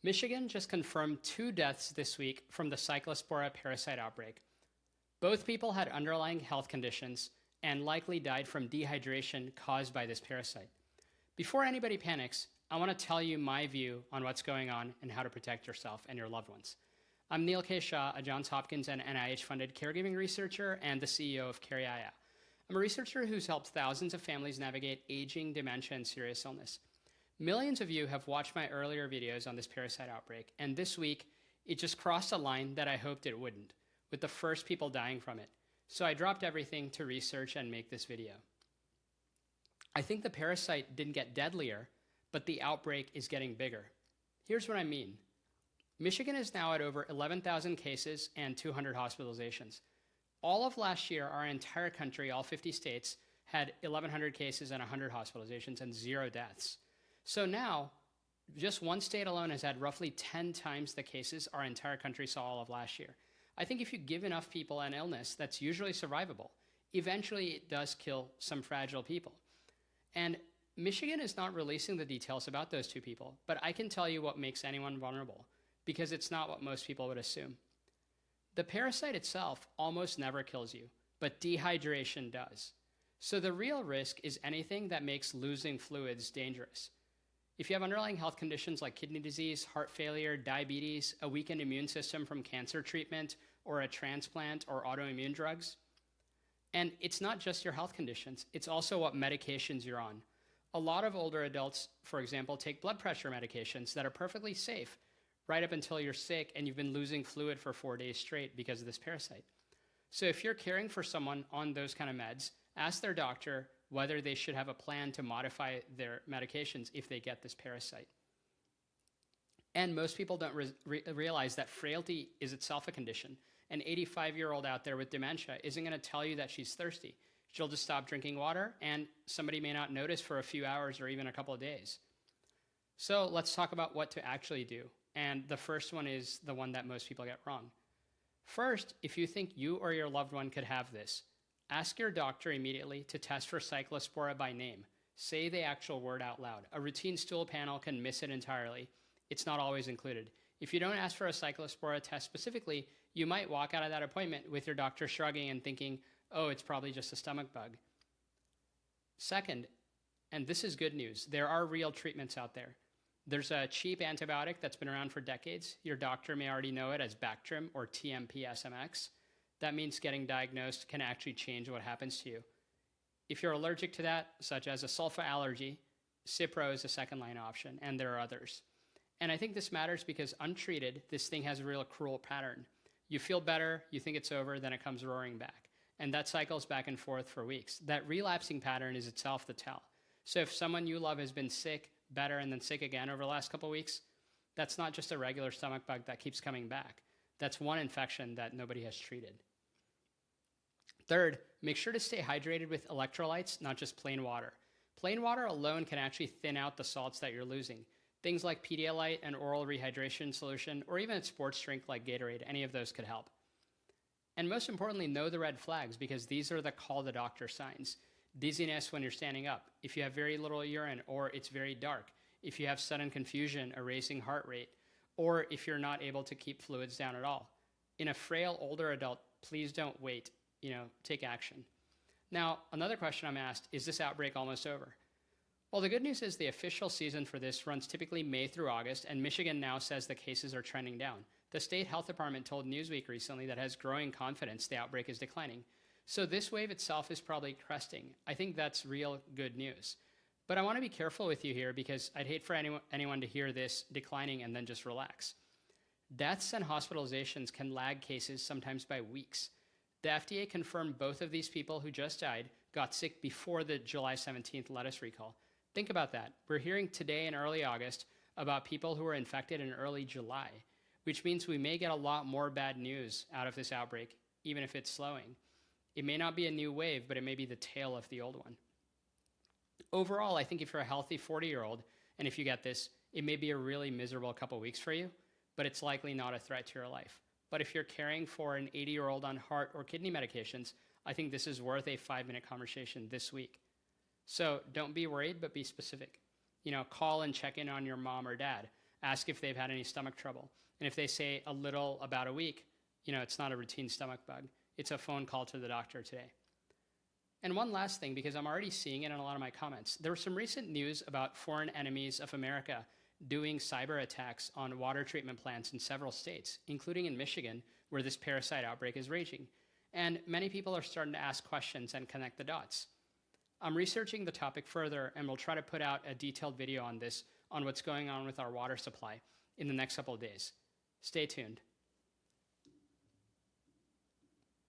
Michigan just confirmed 2 deaths this week from the Cyclospora parasite outbreak. Both people had underlying health conditions and likely died from dehydration caused by this parasite. Before anybody panics, I want to tell you my view on what's going on and how to protect yourself and your loved ones. I'm Neal K. Shah, a Johns Hopkins and NIH-funded caregiving researcher and the CEO of CareYaya. I'm a researcher who's helped thousands of families navigate aging, dementia, and serious illness. Millions of you have watched my earlier videos on this parasite outbreak, and this week, it just crossed a line that I hoped it wouldn't, with the first people dying from it. So I dropped everything to research and make this video. I think the parasite didn't get deadlier, but the outbreak is getting bigger. Here's what I mean. Michigan is now at over 11,000 cases and 200 hospitalizations. All of last year, our entire country, all 50 states, had 1,100 cases and 100 hospitalizations and 0 deaths. So now, just one state alone has had roughly 10 times the cases our entire country saw all of last year. I think if you give enough people an illness that's usually survivable, eventually it does kill some fragile people. And Michigan is not releasing the details about those 2 people, but I can tell you what makes anyone vulnerable, because it's not what most people would assume. The parasite itself almost never kills you, but dehydration does. So the real risk is anything that makes losing fluids dangerous. If you have underlying health conditions like kidney disease, heart failure, diabetes, a weakened immune system from cancer treatment, or a transplant or autoimmune drugs, and it's not just your health conditions, it's also what medications you're on. A lot of older adults, for example, take blood pressure medications that are perfectly safe right up until you're sick and you've been losing fluid for 4 days straight because of this parasite. So if you're caring for someone on those kind of meds, ask their doctor whether they should have a plan to modify their medications if they get this parasite. And most people don't realize that frailty is itself a condition. An 85-year-old out there with dementia isn't going to tell you that she's thirsty. She'll just stop drinking water, and somebody may not notice for a few hours or even a couple of days. So let's talk about what to actually do. And the first one is the one that most people get wrong. First, if you think you or your loved one could have this, ask your doctor immediately to test for Cyclospora by name. Say the actual word out loud. A routine stool panel can miss it entirely. It's not always included. If you don't ask for a Cyclospora test specifically, you might walk out of that appointment with your doctor shrugging and thinking, oh, it's probably just a stomach bug. Second, and this is good news, there are real treatments out there. There's a cheap antibiotic that's been around for decades. Your doctor may already know it as Bactrim or TMP-SMX. That means getting diagnosed can actually change what happens to you. If you're allergic to that, such as a sulfa allergy, Cipro is a second-line option, and there are others. And I think this matters because untreated, this thing has a real cruel pattern. You feel better, you think it's over, then it comes roaring back. And that cycles back and forth for weeks. That relapsing pattern is itself the tell. So if someone you love has been sick, better, and then sick again over the last couple of weeks, that's not just a regular stomach bug that keeps coming back. That's one infection that nobody has treated. Third, make sure to stay hydrated with electrolytes, not just plain water. Plain water alone can actually thin out the salts that you're losing. Things like Pedialyte and oral rehydration solution, or even a sports drink like Gatorade, any of those could help. And most importantly, know the red flags, because these are the call the doctor signs. Dizziness when you're standing up, if you have very little urine or it's very dark, if you have sudden confusion, a racing heart rate, or if you're not able to keep fluids down at all. In a frail older adult, please don't wait, take action. Now, another question I'm asked, is this outbreak almost over? Well, the good news is the official season for this runs typically May through August, and Michigan now says the cases are trending down. The state health department told Newsweek recently that has growing confidence the outbreak is declining. So this wave itself is probably cresting. I think that's real good news. But I want to be careful with you here because I'd hate for anyone to hear this declining and then just relax. Deaths and hospitalizations can lag cases sometimes by weeks. The FDA confirmed both of these people who just died got sick before the July 17th lettuce recall. Think about that. We're hearing today in early August about people who were infected in early July, which means we may get a lot more bad news out of this outbreak, even if it's slowing. It may not be a new wave, but it may be the tail of the old one. Overall, I think if you're a healthy 40-year-old, and if you get this, it may be a really miserable couple weeks for you, but it's likely not a threat to your life. But if you're caring for an 80-year-old on heart or kidney medications, I think this is worth a 5-minute conversation this week. So don't be worried, but be specific. Call and check in on your mom or dad. ask if they've had any stomach trouble. And if they say a little, about a week, it's not a routine stomach bug. It's a phone call to the doctor today. And one last thing, because I'm already seeing it in a lot of my comments, there was some recent news about foreign enemies of America doing cyber attacks on water treatment plants in several states, including in Michigan, where this parasite outbreak is raging. And many people are starting to ask questions and connect the dots. I'm researching the topic further, and we'll try to put out a detailed video on this, on what's going on with our water supply in the next couple of days. Stay tuned.